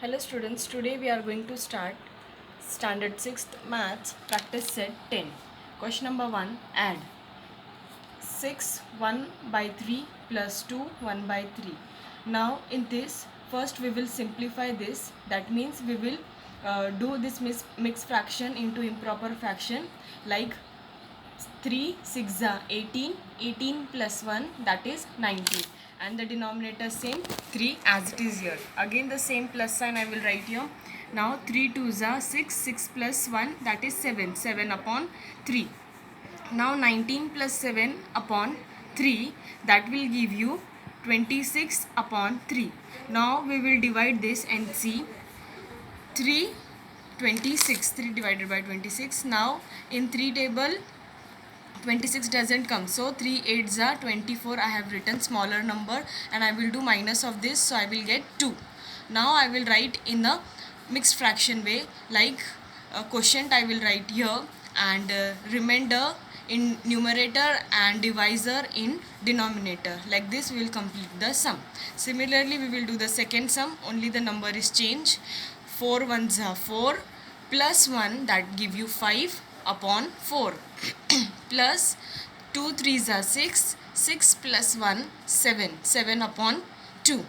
Hello students, today we are going to start standard 6th maths practice set 10. Question number 1, add 6 1 by 3 plus 2 1 by 3. Now in this, first we will simplify this, that means we will do this mixed fraction into improper fraction, like 3 6 are 18, 18 plus 1, that is 19, and the denominator same 3 as it is here. Again the same plus sign I will write here. Now 3 2s are 6, 6 plus 1, that is 7, 7 upon 3. Now 19 plus 7 upon 3, that will give you 26 upon 3. Now we will divide this and see 3 26, 3 divided by 26. Now in 3 table 26 doesn't come, so 3 8s are 24. I have written smaller number and I will do minus of this, so I will get 2. Now I will write in the mixed fraction way, like quotient I will write here, and remainder in numerator and divisor in denominator. Like this we will complete the sum. Similarly we will do the second sum, only the number is changed. 4 1s are 4 plus 1, that give you 5 upon 4 plus 2 3s are 6, 6 plus 1 7, 7 upon 2.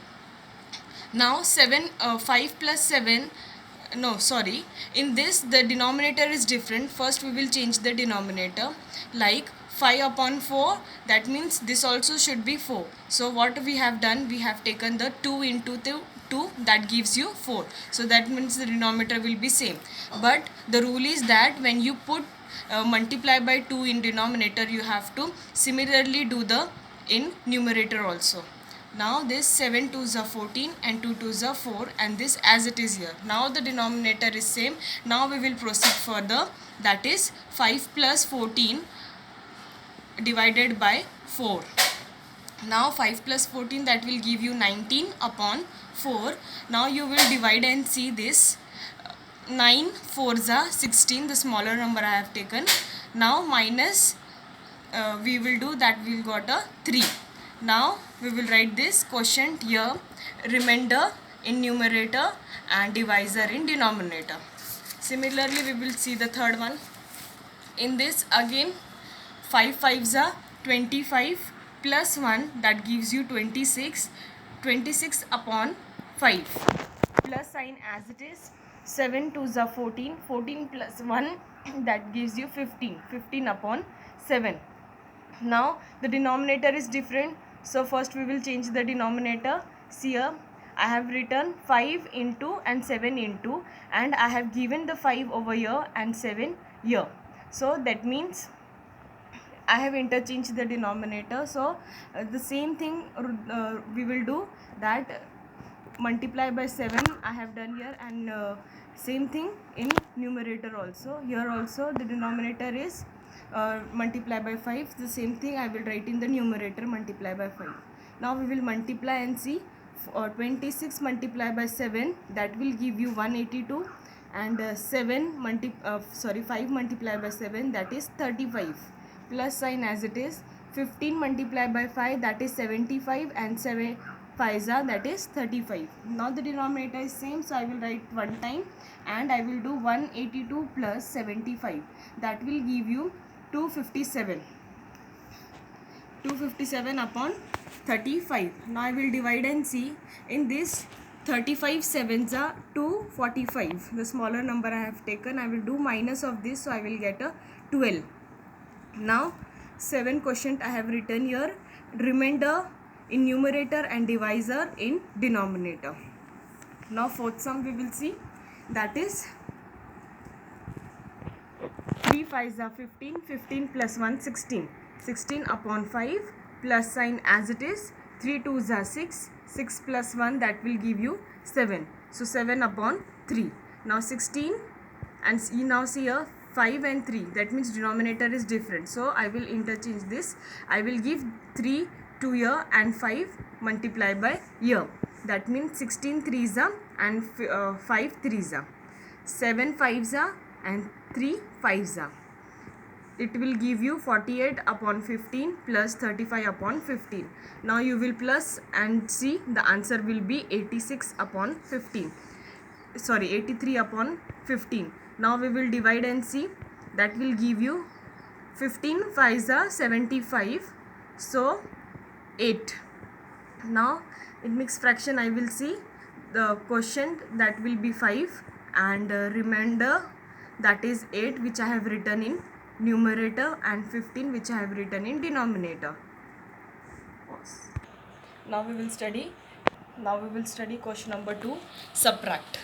Now 5 plus 7, no sorry, in this the denominator is different. First we will change the denominator, like 5 upon 4, that means this also should be 4. So what we have done, we have taken the 2 into the 2, that gives you 4. So that means the denominator will be same. But the rule is that when you put multiply by 2 in denominator, you have to similarly do the in numerator also. Now this 7 2s are 14 and 2 2s are 4, and this as it is here. Now the denominator is same. Now we will proceed further, that is 5 plus 14 divided by 4. Now 5 plus 14, that will give you 19 upon 4. Now you will divide and see this. 9 4s are 16, the smaller number I have taken. Now minus we will do that, we will got a 3. Now we will write this quotient here, remainder in numerator and divisor in denominator. Similarly we will see the third one. In this again 5 5s are 25 plus 1, that gives you 26, 26 upon 5, plus sign as it is. 7 2s are 14, 14 plus 1, that gives you 15, 15 upon 7. Now the denominator is different, so first we will change the denominator. See here I have written 5 into and 7 into, and I have given the 5 over here and 7 here. So that means I have interchanged the denominator. So the same thing we will do, that multiply by 7 I have done here, and same thing in numerator also. Here also the denominator is multiply by 5. The same thing I will write in the numerator, multiply by 5. Now we will multiply and see. 26 multiply by 7, that will give you 182, and 5 multiply by 7, that is 35, plus sign as it is. 15 multiply by 5, that is 75, and 7 5s are, that is 35. Now the denominator is same, so I will write one time, and I will do 182 plus 75, that will give you 257, 257 upon 35. Now I will divide and see. In this 35 7s are 245, the smaller number I have taken. I will do minus of this, so I will get a 12. Now 7 quotient I have written here, remainder in numerator and divisor in denominator. Now fourth sum we will see, that is 3 5s are 15, 15 plus 1 16, 16 upon 5, plus sign as it is. 3 2s are 6, 6 plus 1, that will give you 7, so 7 upon 3. Now 16, and now see here 5 and 3, that means denominator is different, so I will interchange this. I will give 3 to here and 5 multiply by here, that means 16 3s are and 5 3s are, 7 5s are and 3 5s are. It will give you 48 upon 15 plus 35 upon 15. Now you will plus and see, the answer will be 86 upon 15. 83 upon 15. Now we will divide and see. That will give you 15 5s are 75, so 8. Now in mixed fraction I will see the quotient, that will be 5, and remainder, that is 8, which I have written in numerator, and 15 which I have written in denominator. Now we will study question number 2, subtract.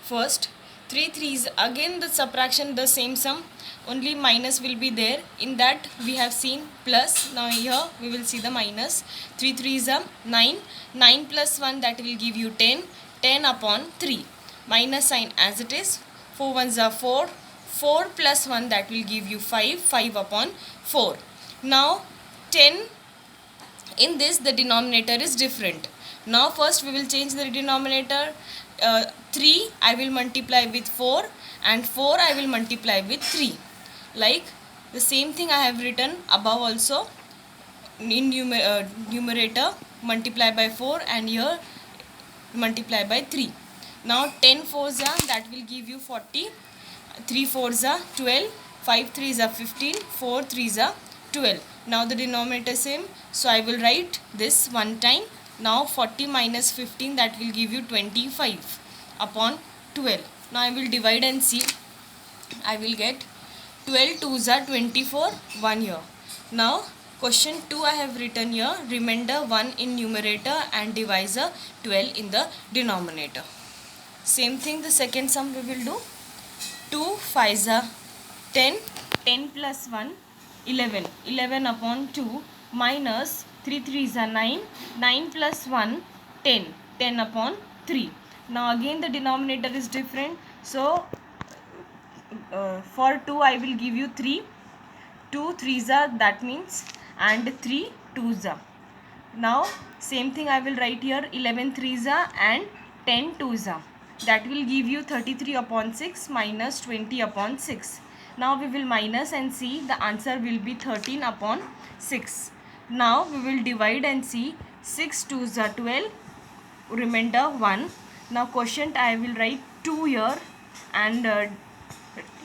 First, 3 3s, again the subtraction, the same sum, only minus will be there. In that we have seen plus. Now here we will see the minus. 3 3s are 9, 9 plus 1, that will give you 10, 10 upon 3, minus sign as it is. 4 1s are 4, 4 plus 1, that will give you 5, 5 upon 4. Now 10, in this the denominator is different. Now first we will change the denominator. 3 I will multiply with 4, and 4 I will multiply with 3. Like the same thing I have written above also. In numerator multiply by 4, and here multiply by 3. Now 10 4s are, that will give you 40. 3 4s are 12, 5 3s are 15, 4 3s are 12. Now the denominator same, so I will write this one time. Now 40 minus 15, that will give you 25 upon 12. Now I will divide and see. I will get 12 2s are 24, 1 here. Now question 2 I have written here, remainder 1 in numerator and divisor 12 in the denominator. Same thing the second sum we will do. 2 5s are 10, 10 plus 1 11, 11 upon 2, minus 3 3s are 9, 9 plus 1 10, 10 upon 3. Now again the denominator is different, so for 2 I will give you 3, 2 3s are, that means, and 3 2s are. Now same thing I will write here, 11 3s are and 10 2s are. That will give you 33 upon 6 minus 20 upon 6. Now we will minus and see, the answer will be 13 upon 6. Now we will divide and see. 6 2s are 12, remainder 1. Now quotient I will write 2 here, and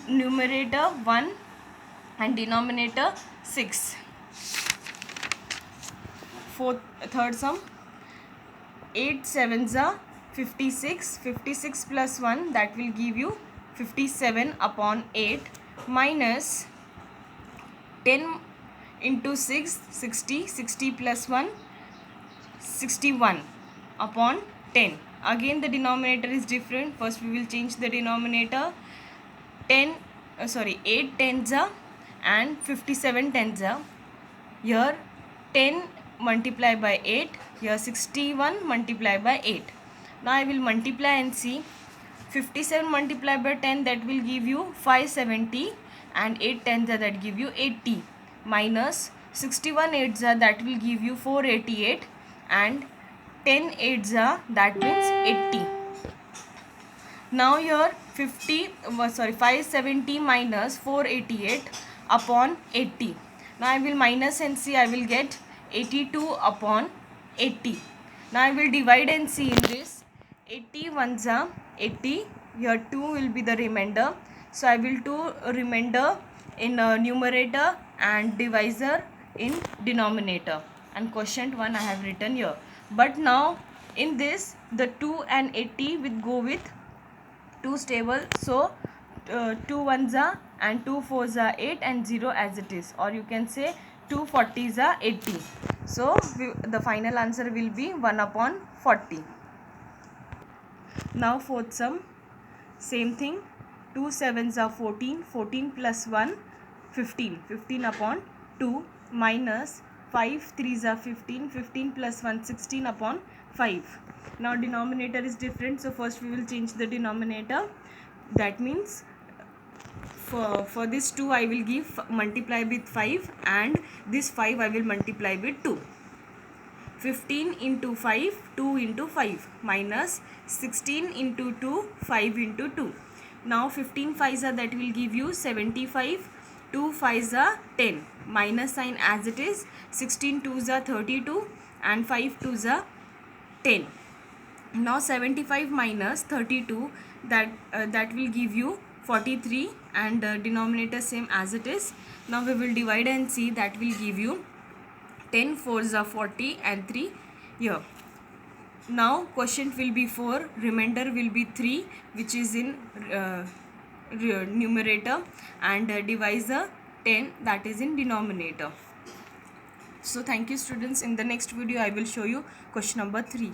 numerator 1 and denominator 6. Third sum, 8 7s are 56, 56 plus 1, that will give you 57 upon 8, minus 10 into 6, 60, 60 plus 1, 61 upon 10. Again the denominator is different. First we will change the denominator. 8 tens are and 57 tens are. Here 10 multiply by 8, here 61 multiply by 8. Now I will multiply and see. 57 multiplied by 10, that will give you 570, and 8 tens are, that give you 80, minus 61 8s are, that will give you 488, and 10 8s are, that means 80. Now here 570 minus 488 upon 80. Now I will minus and see, I will get 82 upon 80. Now I will divide and see in this. 80 ones are 80, here 2 will be the remainder, so I will do remainder in numerator and divisor in denominator, and quotient 1 I have written here. But now in this, the 2 and 80 will go with 2's table, so 2 1s are and 2 4s are 8 and 0 as it is, or you can say 2 40s are 80. So the final answer will be 1 upon 40. Now fourth sum, same thing. 2 7s are 14, 14 plus 1 15, 15 upon 2, minus 5 3s are 15, 15 plus 1 16 upon 5. Now denominator is different, so first we will change the denominator. That means for this 2 I will give multiply with 5, and this 5 I will multiply with 2. 15 into 5, 2 into 5, minus 16 into 2, 5 into 2. Now 15 5s are, that will give you 75, 2 5s are 10, minus sign as it is. 16 2s are 32, and 5 2s are 10. Now 75 minus 32, that will give you 43, and denominator same as it is. Now we will divide and see. That will give you 10 4s are 40 and 3 here. Now quotient will be 4, remainder will be 3, which is in numerator, and divisor 10, that is in denominator. So thank you students. In the next video I will show you question number 3.